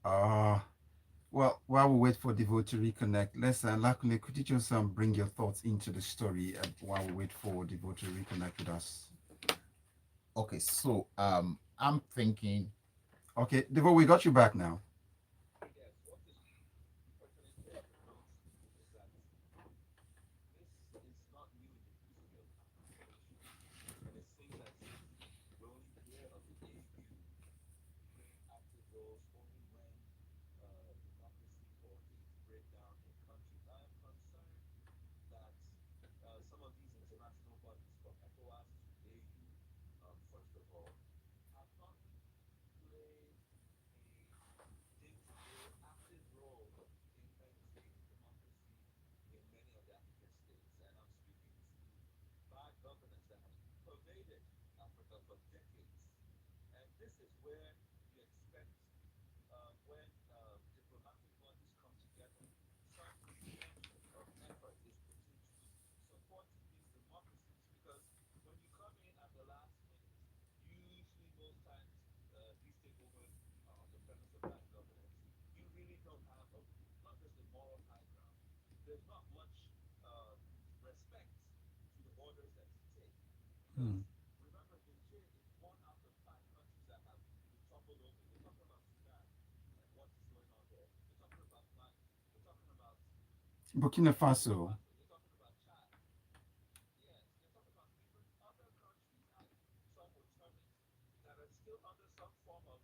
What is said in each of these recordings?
Uh, well, while we wait for Devoe to reconnect, let's, Lakunle, could you just bring your thoughts into the story while we wait for Devoe to reconnect with us? Okay, so I'm thinking. Okay, Devoe, we got you back now. Yes, what is pertinent here to note is that this is not new in the history of African nations. And it seems as if we only hear of the AU playing active roles only when democracy or things break down in countries. I am concerned that some of these international bodies, from ECOWAS to AU, first of all, have not played a day-to-day active role in maintaining democracy in many of the African states. And I'm speaking to bad governance that has pervaded Africa for decades. And this is where you expect when diplomatic bodies come together, some infusion of effort is put into supporting these democracies. Because when you come in at the last minute, usually most times these takeovers are on the premise of bad governance. You really don't have not just a moral high ground. There's not much respect to the orders that you take. Because Hmm. remember, Niger is one out of five countries that have been toppled over. We're talking about Sudan and what is going on there. We're talking about Mali. We're talking about Burkina Burkina Faso. Faso. You're talking about Chad. Yes, you're talking about even other countries, and some will term it, that are still under some form of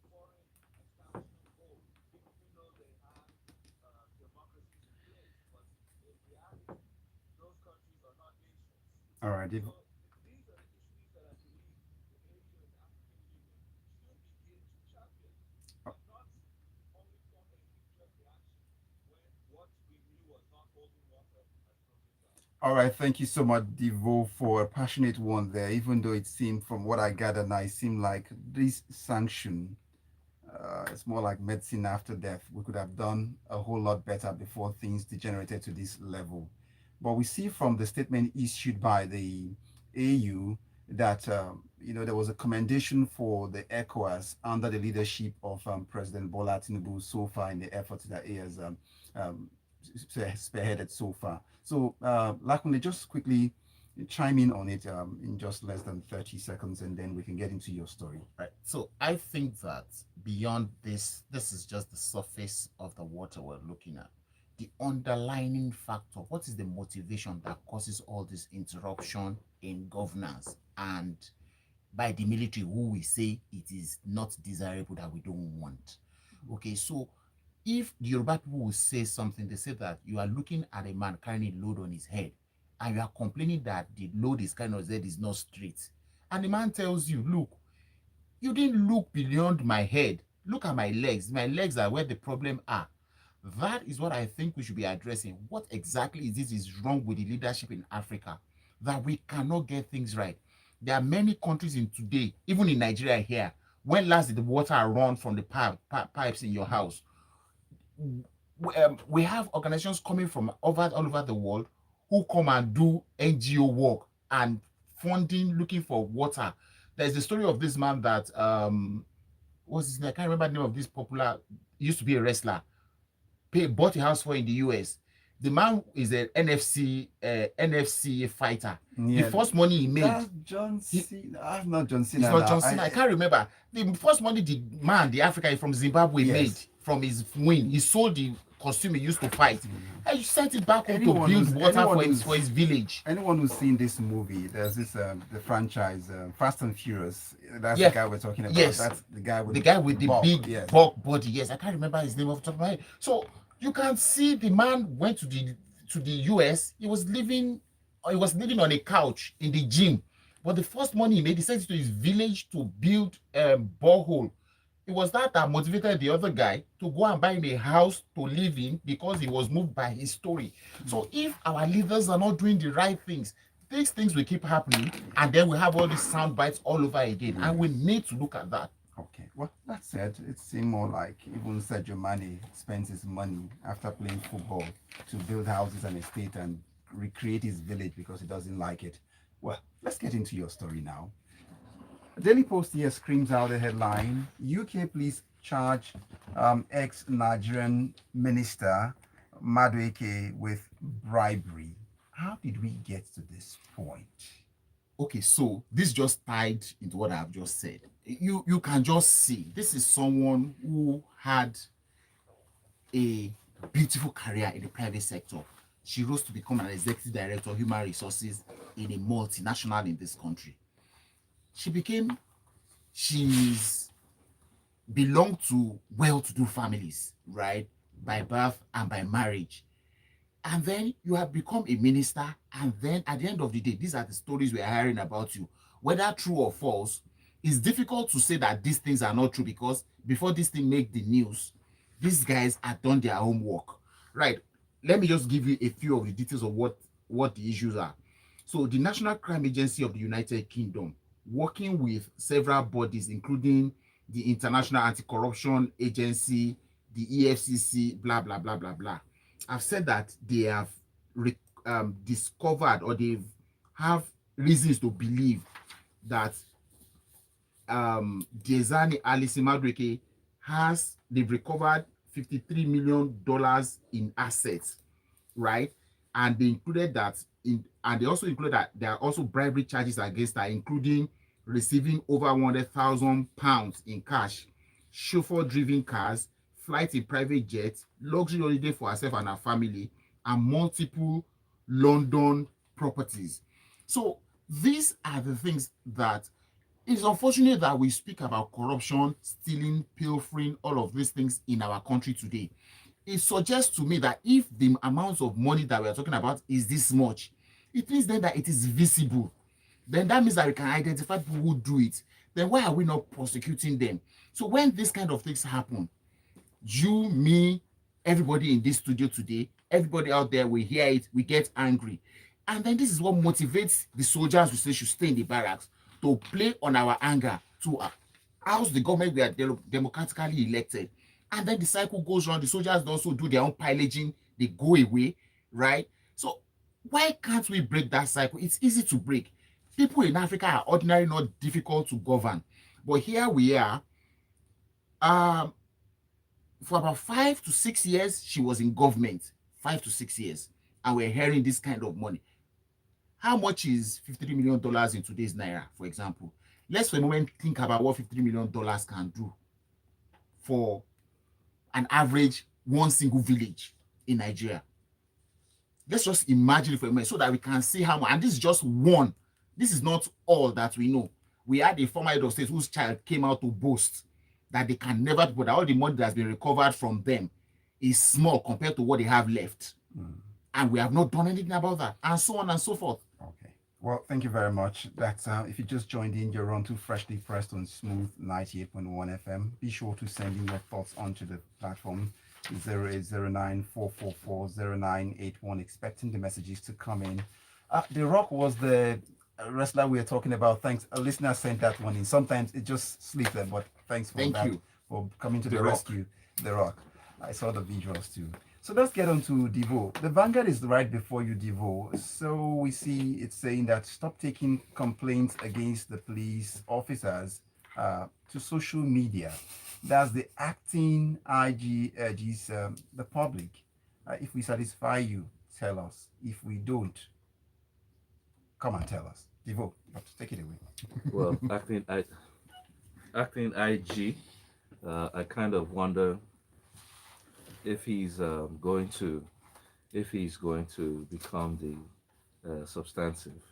foreign establishment hold, even though they have democracies in place. But in reality, those countries are not nations. All right, Devoe. So these are the issues that I believe the AU and the African Union should begin to champion, and not only form a knee-jerk reaction when what we knew was not holding water has broken down. All right, thank you so much, Devo, for a passionate one there. Even though it seemed, from what I gather now, it seemed like this sanction, it's more like medicine after death. We could have done a whole lot better before things degenerated to this level. But we see from the statement issued by the AU that there was a commendation for the ECOWAS under the leadership of President Bola Tinubu so far in the efforts that he has um, spearheaded so far. So, Lakunle, just quickly chime in on it in just less than 30 seconds, and then we can get into your story. Right. So I think that beyond this, this is just the surface of the water we're looking at. The underlying factor, what is the motivation that causes all this interruption in governance and by the military who we say it is not desirable, that we don't want? Okay, so if the Yoruba people will say something, they say that you are looking at a man carrying a load on his head and you are complaining that the load is kind of head is not straight. And the man tells you, look, you didn't look beyond my head. Look at my legs. My legs are where the problem are. That is what I think we should be addressing. What exactly is this is wrong with the leadership in Africa that we cannot get things right? There are many countries in today, even in Nigeria here. When last did the water run from the pipes in your house? We have organizations coming from all over the world who come and do NGO work and funding, looking for water. There's the story of this man that what's his name? I can't remember the name of this popular. Used to be a wrestler. Bought a house for in the US. The man is an NFC fighter. The Yeah, first money he made, that's John he, Cena. Not John it's Cena not now. John Cena. I can't remember. The first money the man, the African from Zimbabwe made Yes. from his win, he sold the costume he used to fight. And he sent it back home to Anyone build who's water anyone for who's his village. anyone who's seen this movie, there's this the franchise Fast and Furious. That's the Yeah, guy we're talking about. yes. That's the guy with The the guy with the bulk. big Yes. bulk body. Yes, I can't remember his name off the top of my head. So you can see the man went to the US. He was living on a couch in the gym. But the first money he made, he sent it to his village to build a borehole. It was that motivated the other guy to go and buy him a house to live in because he was moved by his story. So if our leaders are not doing the right things, these things will keep happening, and then we have all these sound bites all over again. And we need to look at that. Okay. Well, that said, it seemed more like even Sergio Mane spends his money after playing football to build houses and estate and recreate his village because he doesn't like it. Well, let's get into your story now. Daily Post here screams out the headline: UK police charged ex-Nigerian minister Madueke with bribery. How did we get to this point? Okay, so this just tied into what I've just said. You can just see this is someone who had a beautiful career in the private sector. She rose to become an executive director of human resources in a multinational in this country. She became, she's belonged to well-to-do families, right? By birth and by marriage. And then you have become a minister, and then at the end of the day, these are the stories we are hearing about you. Whether true or false, it's difficult to say that these things are not true, because before this thing make the news, these guys had done their homework, right? Let me just give you a few of the details of what the issues are. So the National Crime Agency of the United Kingdom, working with several bodies, including the International Anti-Corruption Agency, the EFCC, blah blah blah blah blah, have said that they have discovered, or they have reasons to believe that Diezani Alice Madueke has, they've recovered $53 million in assets, right? And they included that in, and they also included that there are also bribery charges against her, including receiving over £100,000 in cash, chauffeur-driven cars, flights in private jets, luxury holiday for herself and her family, and multiple London properties. So these are the things that, it's unfortunate that we speak about corruption, stealing, pilfering, all of these things in our country today. It suggests to me that if the amounts of money that we are talking about is this much, it means then that it is visible. Then that means that we can identify people who do it. Then why are we not prosecuting them? So when these kind of things happen, you, me, everybody in this studio today, everybody out there, we hear it, we get angry. And then this is what motivates the soldiers who say should stay in the barracks, to play on our anger, to house the government we are democratically elected. And then the cycle goes on. The soldiers also do their own pillaging, they go away, right? So why can't we break that cycle? It's easy to break. People in Africa are ordinarily not difficult to govern. But here we are. Um, for about 5 to 6 years, she was in government. 5 to 6 years. And we're hearing this kind of money. How much is $53 million in today's naira, for example? Let's for a moment think about what $53 million can do for an average one single village in Nigeria. Let's just imagine it for a moment so that we can see how much. And this is just one. This is not all that we know. We had a former head of state whose child came out to boast that they can never, but all the money that has been recovered from them is small compared to what they have left. And we have not done anything about that, and so on and so forth. Okay. Well, thank you very much. That's if you just joined in, you're on to Freshly Pressed on Smooth 98.1 FM. Be sure to send in your thoughts onto the platform 0809-444-0981, expecting the messages to come in. The Rock was the wrestler we were talking about. Thanks. A listener sent that one in. Sometimes it just slips there, but thanks for Thank that, you. for coming to the The Rock. rescue. The Rock. I saw the visuals too. So let's get on to Devoe. The Vanguard is right before you, Devoe. So we see it's saying that stop taking complaints against the police officers to social media. That's the acting IG urges the public. If we satisfy you, tell us. If we don't, come and tell us. Devoe, but take it away. Well, acting IG, I kind of wonder if he's going to, if he's going to become the substantive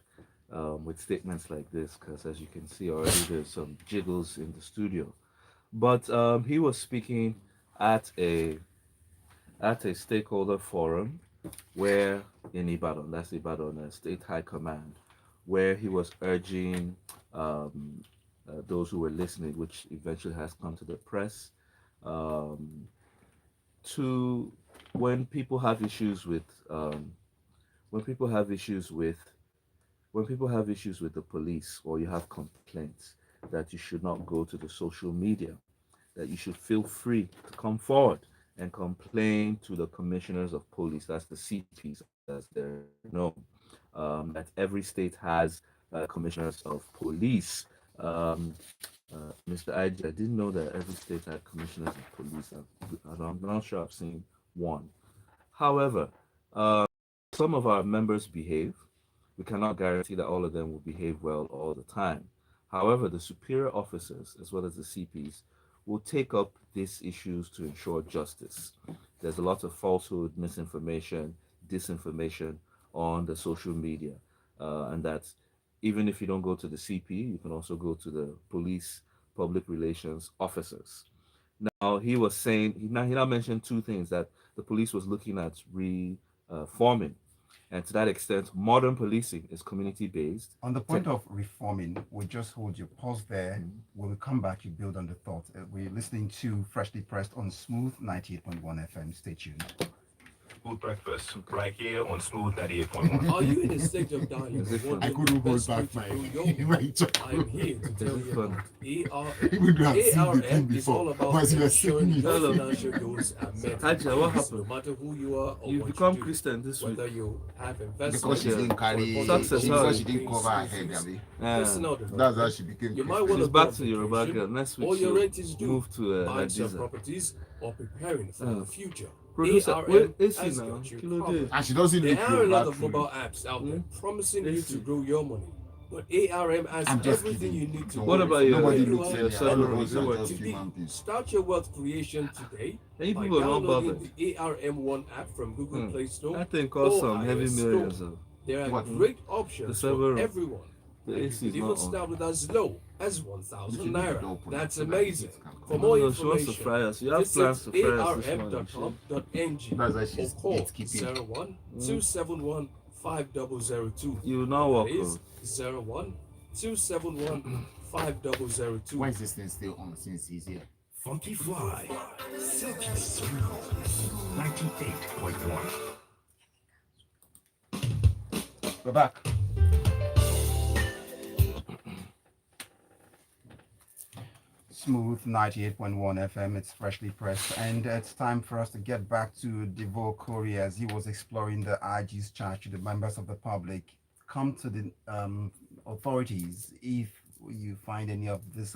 with statements like this, because as you can see already, there's some jiggles in the studio. But he was speaking at a stakeholder forum where in Ibadan, that's Ibadan State High Command, where he was urging those who were listening, which eventually has come to the press, um, to when people have issues with when people have issues with when people have issues with the police, or you have complaints, that you should not go to the social media, that you should feel free to come forward and complain to the commissioners of police, that's the CPs as they're known. That every state has commissioners of police Um, Mr. IG, I didn't know that every state had commissioners of police. I'm not sure I've seen one. However, some of our members behave. We cannot guarantee that all of them will behave well all the time. However, the superior officers, as well as the CPs, will take up these issues to ensure justice. There's a lot of falsehood, misinformation, disinformation on the social media, and that even if you don't go to the CP, you can also go to the police public relations officers. Now he was saying he now mentioned two things that the police was looking at reforming, and to that extent, modern policing is community based. On the point of reforming, we'll just hold your pause there. When we come back, you build on the thought. We're listening to Freshly Pressed on Smooth 98.1 FM. Stay tuned. Food breakfast right here on Smooth 98.1. Are you in a state of dying? Is it fun? I couldn't hold back my I'm here to tell Is it you fun? about Even though I've seen the ARM thing is all before. about But you are ensuring saying your it. financial goals are met. Haja, what No happened? matter who you are or You've what become you do, Christian this week. whether you have investments because she Yeah. didn't carry, Success, because sorry. she didn't cover her head, Abi. personal That's how development, she became you might Christian. want She's to back to Yoruba girl. Next week or your she'll rent is due, move to buying some Hadiza. properties, or preparing for the future. Producer, ARM where is he has now? got you Kilo covered. day. And she doesn't There look are a lot Yoruba of through. mobile apps out there promising you Yes, to sir. grow your money. But ARM has I'm just everything kidding. you need to Don't What grow. about your- Nobody You looks are at me. your All of salary? us You are work. just to be. human beings. Start your wealth creation today And you by people are not downloading bothered. the ARM One app from Google Play Store. That thing cost or some heavy iOS Store. millions. Of. There are What? great The options server for room. everyone. The And you AC can is even not on. start with as low as You 1,000 should leave it naira. open That's so that amazing. it can come. For more No, she wants to information, fry us. You have plans to visit fry us this morning. arm.com.ng That's why she's or call gatekeeping. 01 271 5002. You will not walk. That is 01 271 5002. Why is this thing still on since he's here? Funky Fly. Silky Smooth. 98.1. We're back. Smooth 98.1 FM. It's freshly pressed, and it's time for us to get back to Devoe Okorie as he was exploring the IG's charge to the members of the public. Come to the authorities if you find any of these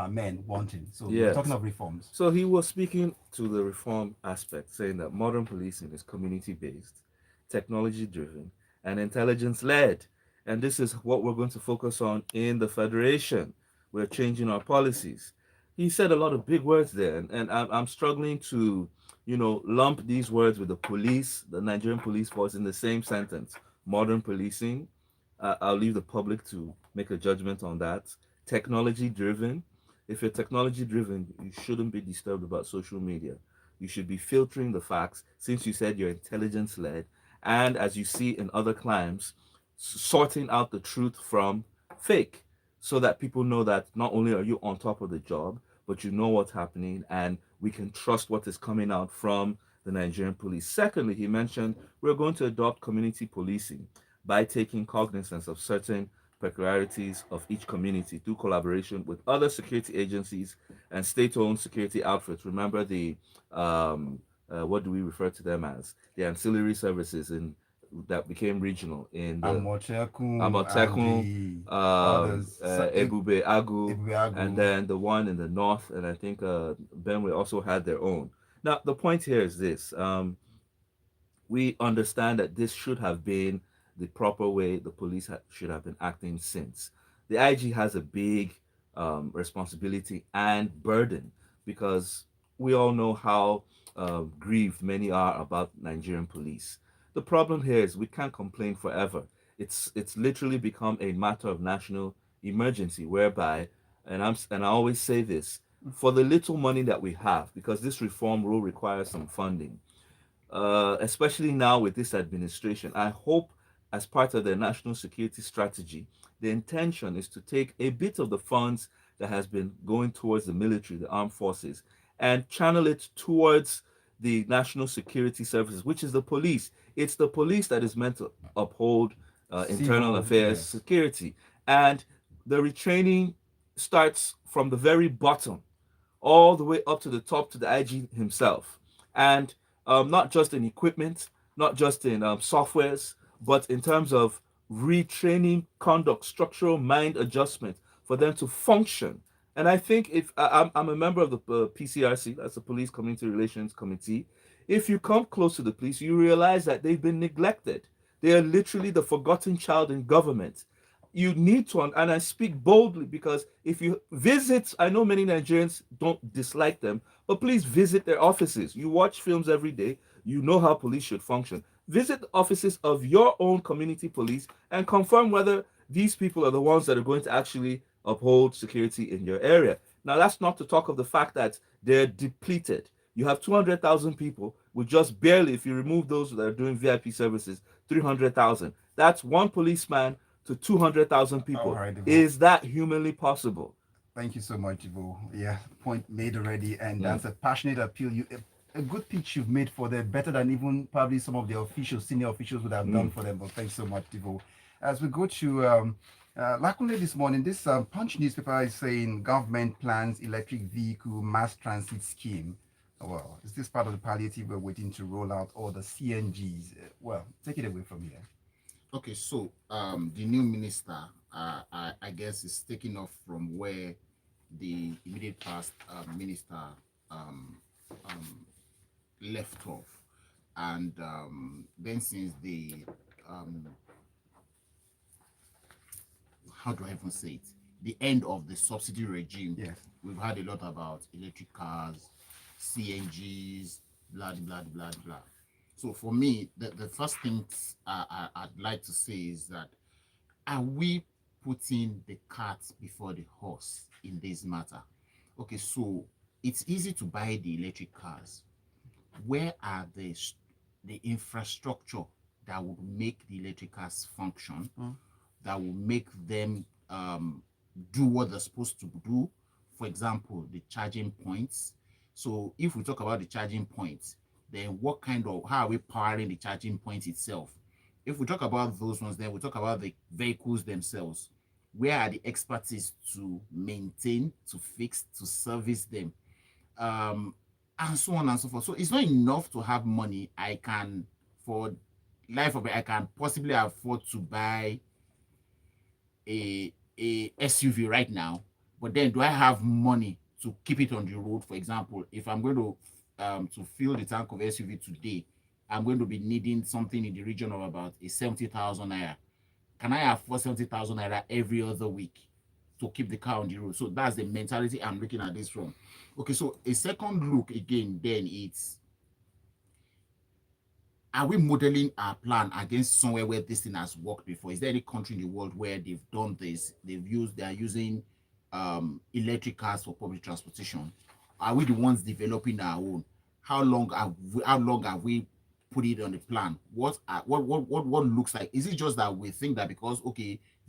men wanting. So we're Yes. talking of reforms. So he was speaking to the reform aspect, saying that modern policing is community based, technology driven, and intelligence led. And this is what we're going to focus on in the Federation. We're changing our policies. He said a lot of big words there, and I'm struggling to, lump these words with the police, the Nigerian police force, in the same sentence. Modern policing, I'll leave the public to make a judgment on that. Technology driven, if you're technology driven, you shouldn't be disturbed about social media. You should be filtering the facts since you said you're intelligence led. And as you see in other climes, sorting out the truth from fake so that people know that not only are you on top of the job, but you know what's happening and we can trust what is coming out from the Nigerian police. Secondly, he mentioned we're going to adopt community policing by taking cognizance of certain peculiarities of each community through collaboration with other security agencies and state-owned security outfits. Remember the what do we refer to them as? The ancillary services in that became regional in the Amotekun, others, Ebube Agu, Ebube Agu. and then the one in the north, and I think Benue also had their own. Now, the point here is this. We understand that this should have been the proper way the police should have been acting since. The IG has a big responsibility and burden because we all know how grieved many are about Nigerian police. The problem here is we can't complain forever. It's literally become a matter of national emergency whereby, and I always say this, for the little money that we have, because this reform will require some funding, especially now with this administration. I hope, as part of their national security strategy, the intention is to take a bit of the funds that has been going towards the military, the armed forces, and channel it towards the national security services, which is the police. It's the police that is meant to uphold internal Civil, affairs, yes. security, and the retraining starts from the very bottom all the way up to the top to the IG himself. And not just in equipment, not just in softwares, but in terms of retraining conduct, structural mind adjustment, for them to function. And I think if I'm a member of the PCRC, that's the Police Community Relations Committee, if you come close to the police, you realize that they've been neglected. They are literally the forgotten child in government. You need to, and I speak boldly because if you visit, I know many Nigerians don't dislike them, but please visit their offices. You watch films every day, you know how police should function. Visit the offices of your own community police and confirm whether these people are the ones that are going to actually uphold security in your area. Now, that's not to talk of the fact that they're depleted. You have 200,000 people with just barely, if you remove those that are doing VIP services, 300,000. That's one policeman to 200,000 people. All right, Devoe. Is that humanly possible? Thank you so much, Devoe. Yeah, point made already, and Yeah. that's a passionate appeal. A good pitch you've made for them, better than even probably some of the officials, senior officials would have done for them. But thanks so much, Devoe. As we go to Lakunle this morning, this Punch newspaper is saying government plans electric vehicle mass transit scheme. Well, is this part of the palliative we're waiting to roll out, or the CNGs? Well, take it away from here. Okay, so the new minister, I guess, is taking off from where the immediate past minister um, left off, and then since the how do I even say it? The end of the subsidy regime. Yes. We've heard a lot about electric cars, CNGs, blah blah blah blah. So for me, the first thing I'd like to say is that, are we putting the cart before the horse in this matter? Okay, so it's easy to buy the electric cars. Where are the infrastructure that would make the electric cars function, that will make them do what they're supposed to do? For example, the charging points. So if we talk about the charging points, then how are we powering the charging point itself? If we talk about those ones, then we talk about the vehicles themselves. Where are the expertise to maintain, to fix, to service them? And so on and so forth. So it's not enough to have money. For life of it, I can possibly afford to buy a SUV right now, but then do I have money to keep it on the road? For example, if I'm going to fill the tank of SUV today, I'm going to be needing something in the region of about a 70,000 naira. Can I afford 70,000 naira every other week to keep the car on the road? So that's the mentality I'm looking at this from. Okay, so a second look again, then it's, are we modeling our plan against somewhere where this thing has worked before? Is there any country in the world where they've done this? They are using electric cars for public transportation. Are we the ones developing our own? How long have we put it on the plan? What looks like? Is it just that we think that because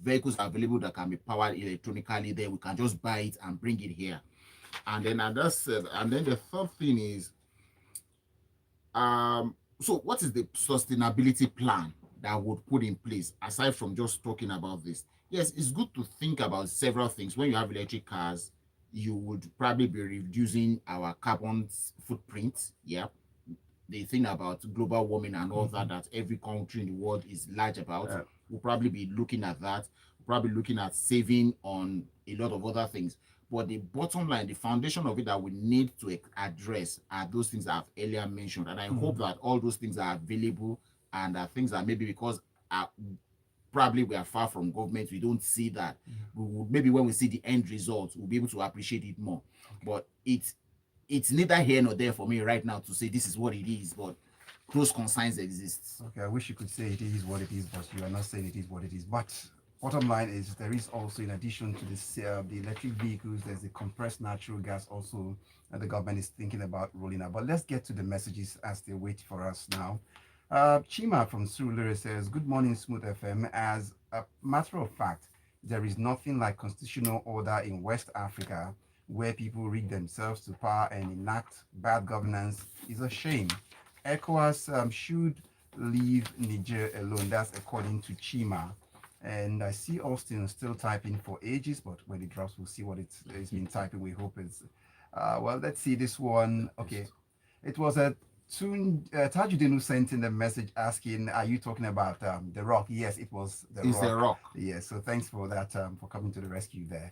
vehicles are available that can be powered electronically, then we can just buy it and bring it here? And then the third thing is, so what is the sustainability plan that would put in place aside from just talking about this? Yes, it's good to think about several things. When you have electric cars, you would probably be reducing our carbon footprint. Yeah. The thing about global warming and all that every country in the world is large about. We'll probably be looking at that. We'll probably looking at saving on a lot of other things. But the bottom line, the foundation of it that we need to address are those things I've earlier mentioned. And I hope that all those things are available, and are things that maybe because probably we are far from government, we don't see that. Maybe when we see the end result, we'll be able to appreciate it more. But it's neither here nor there for me right now to say this is what it is, but those concerns exist. Okay, I wish you could say it is what it is, but you are not saying it is what it is. But bottom line is, there is also, in addition to this, the electric vehicles, there's the compressed natural gas also that the government is thinking about rolling out. But let's get to the messages as they wait for us now. Chima from Surulere says, good morning, Smooth FM. As a matter of fact, there is nothing like constitutional order in West Africa where people rig themselves to power and enact bad governance. Is a shame. ECOWAS should leave Niger alone. That's according to Chima. And I see Austin still typing for ages, but when it drops, we'll see what it's been typing. We hope it's well, let's see this one. Okay, it was a Tajuddin who sent in the message asking, are you talking about the rock? Yes, it was the It's rock. the rock. Yes, so thanks for that, for coming to the rescue there.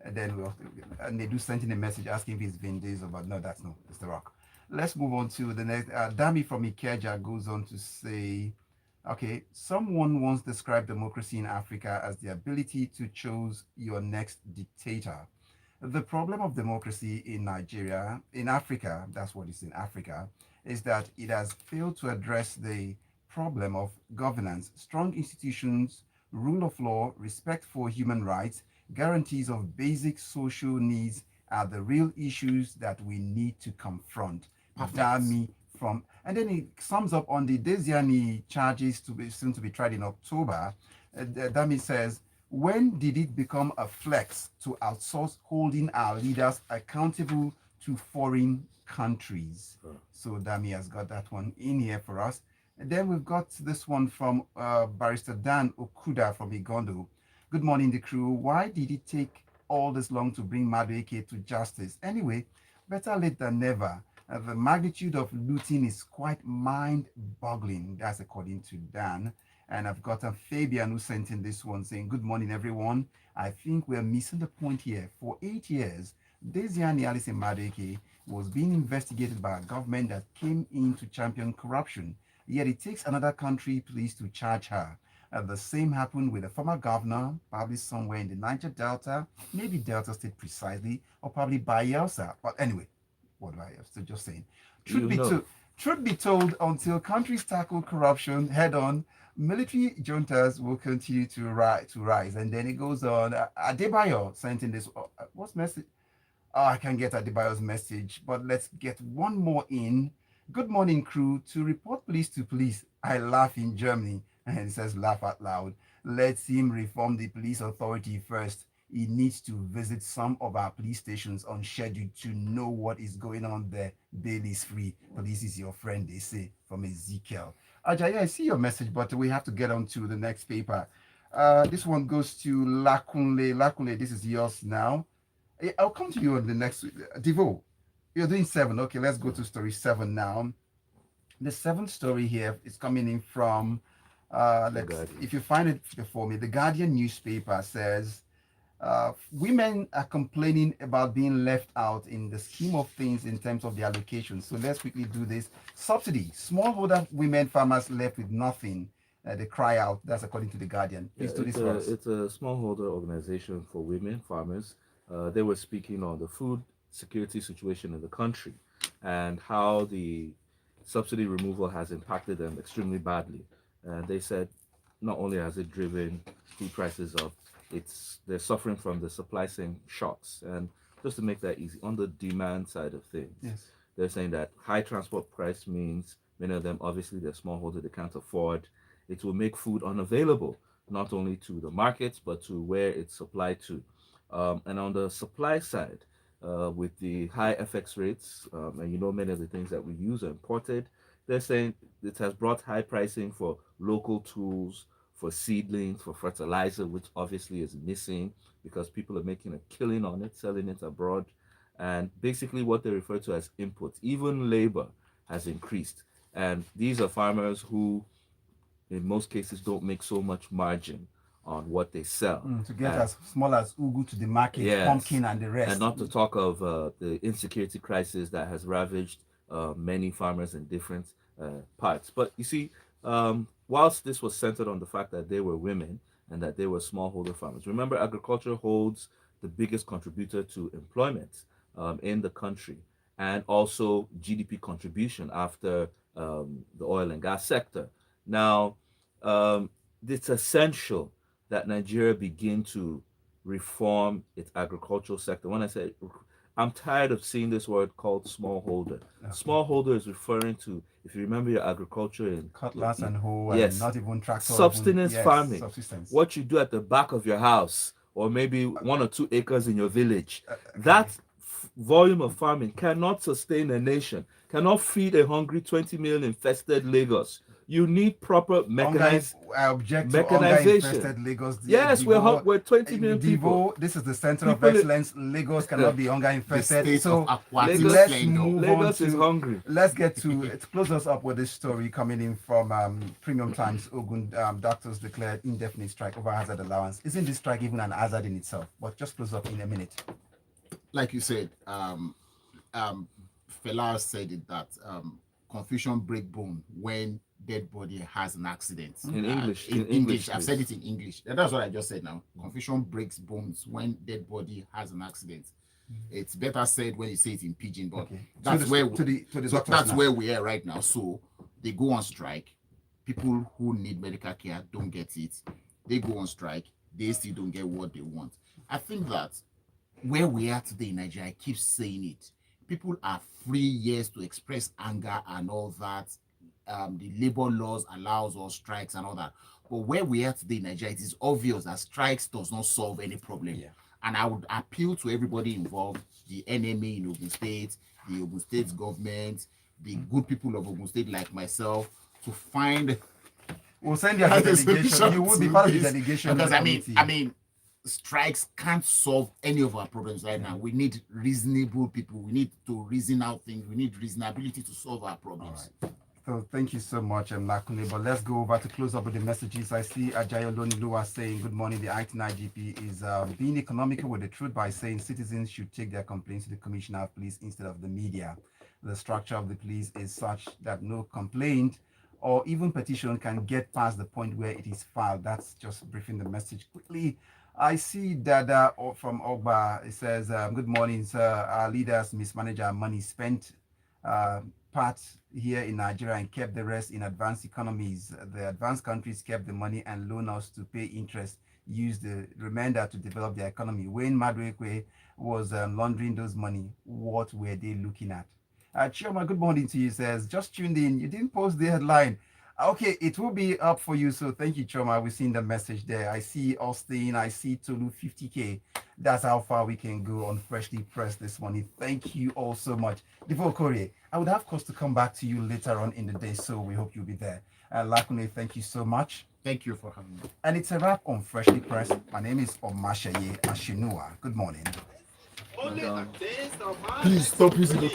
And then and they do send in a message asking if it's Vin Diesel, but no, it's The Rock. Let's move on to the next. Dami from Ikeja goes on to say, okay, someone once described democracy in Africa as the ability to choose your next dictator. The problem of democracy in Nigeria, in Africa, that's what it's in Africa, is that it has failed to address the problem of governance, strong institutions, rule of law, respect for human rights, guarantees of basic social needs are the real issues that we need to confront. Perfect. Dami from, and then he sums up on the Desiani charges to be soon to be tried in October. Dami says, when did it become a flex to outsource holding our leaders accountable to foreign countries? So Dami has got that one in here for us. And then we've got this one from Barrister Dan Okuda from Igondo. Good morning, the crew. Why did it take all this long to bring Madueke to justice? Anyway, better late than never. The magnitude of looting is quite mind-boggling. That's according to Dan. And I've got a Fabian who sent in this one saying, good morning, everyone. I think we're missing the point here. For 8 years, Desiani Alison Madueke was being investigated by a government that came in to champion corruption. Yet it takes another country police to charge her. The same happened with a former governor, probably somewhere in the Niger Delta, maybe Delta State precisely, or probably Bayelsa. But anyway, what do I have to just saying? Truth be told, until countries tackle corruption head on, military juntas will continue to rise. And then it goes on. Adebayo sent in this. What's message? Oh, I can't get Adebayo's message, but let's get one more in. Good morning, crew. To report police to police, I laugh in Germany. And it says laugh out loud. Let's him reform the police authority first. He needs to visit some of our police stations on schedule to know what is going on there. Bail is free. Police is your friend, they say, from Ezekiel. Ajay, I see your message, but we have to get on to the next paper. This one goes to Lakunle. Lakunle, this is yours now. I'll come to you on the next. Devoe, you're doing 7. Okay, let's go to story 7 now. The 7th story here is coming in from, if you find it for me, the Guardian newspaper says, women are complaining about being left out in the scheme of things in terms of the allocation. So let's quickly do this. Subsidy, smallholder women farmers left with nothing. They cry out. That's according to the Guardian. Please do this for us. It's a smallholder organization for women farmers. They were speaking on the food security situation in the country and how the subsidy removal has impacted them extremely badly. And they said not only has it driven food prices up, they're suffering from the supply chain shocks. And just to make that easy, on the demand side of things, Yes. they're saying that high transport price means many of them, obviously, they're smallholder, they can't afford. It will make food unavailable, not only to the markets, but to where it's supplied to. And on the supply side, with the high FX rates, and many of the things that we use are imported, they're saying it has brought high pricing for local tools, for seedlings, for fertilizer, which obviously is missing because people are making a killing on it, selling it abroad. And basically what they refer to as inputs, even labor has increased. And these are farmers who, in most cases, don't make so much margin on what they sell. To get as small as ugu to the market, yes, pumpkin and the rest. And not to talk of the insecurity crisis that has ravaged many farmers in different parts. But you see, whilst this was centered on the fact that they were women and that they were smallholder farmers, remember agriculture holds the biggest contributor to employment in the country and also GDP contribution after the oil and gas sector. Now, it's essential that Nigeria begin to reform its agricultural sector. When I say, I'm tired of seeing this word called smallholder. Okay. Smallholder is referring to, if you remember your agriculture in cutlass and hoe, yes, and not even tractor, subsistence farming. Subsistence. What you do at the back of your house, or maybe 1 or 2 acres in your village, that volume of farming cannot sustain a nation, cannot feed a hungry 20 million infested Lagos. You need proper Hunger, I object to mechanization. hunger-infested Lagos. Yes, we're 20 million people. Devoe, this is the center of People- excellence. Lagos cannot be The hunger-infested. state So of aquatic Lagos- let's splendor. move Lagos on is to. hungry. Let's get to close us up with this story coming in from Premium Times. Ogun doctors declared indefinite strike over hazard allowance. Isn't this strike even an hazard in itself? But just close up in a minute. Like you said, Fela said it that confusion break bone when dead body has an accident. In English, In in English, English, I've said it in English. That's what I just said now. Confusion breaks bones when dead body has an accident. It's better said when you say it in pidgin, but Okay. that's to where the so doctors that's now. where we are right now. So they go on strike. People who need medical care don't get it. They go on strike. They still don't get what they want. I think that where we are today in Nigeria, I keep saying it. People are free, yes, to express anger and all that. The labor laws allows us strikes and all that. But where we are today in Nigeria, it is obvious that strikes does not solve any problem. Yeah. And I would appeal to everybody involved, the NMA in Ogun State, the Ogun State government, the good people of Ogun State like myself, to find We'll send you a delegation. You will be part of the delegation. because of the I committee. mean, strikes can't solve any of our problems right now. We need reasonable people. We need to reason out things. We need reasonability to solve our problems. All right. So thank you so much, Lakunle. But let's go over to close up with the messages. I see Ajayo Lonilua saying, good morning. The IT9 GP is being economical with the truth by saying citizens should take their complaints to the Commissioner of Police instead of the media. The structure of the police is such that no complaint or even petition can get past the point where it is filed. That's just briefing the message quickly. I see Dada from Ogba. It says, good morning, sir. Our leaders mismanage our money spent part here in Nigeria and kept the rest in advanced economies. The advanced countries kept the money and loan us to pay interest, use the remainder to develop their economy. When Madwekwe was laundering those money, what were they looking at? Chioma, good morning to you. Says, just tuned in. You didn't post the headline. Okay, it will be up for you. So thank you, Choma. We've seen the message there. I see Austin. I see Tolu 50K. That's how far we can go on Freshly Pressed this morning. Thank you all so much. Devoe Okorie, I would have course to come back to you later on in the day, so we hope you'll be there. Lakunle, thank you so much. Thank you for having me. And it's a wrap on Freshly Pressed. My name is Omatseye Atsenuwa. Good morning. Please stop using the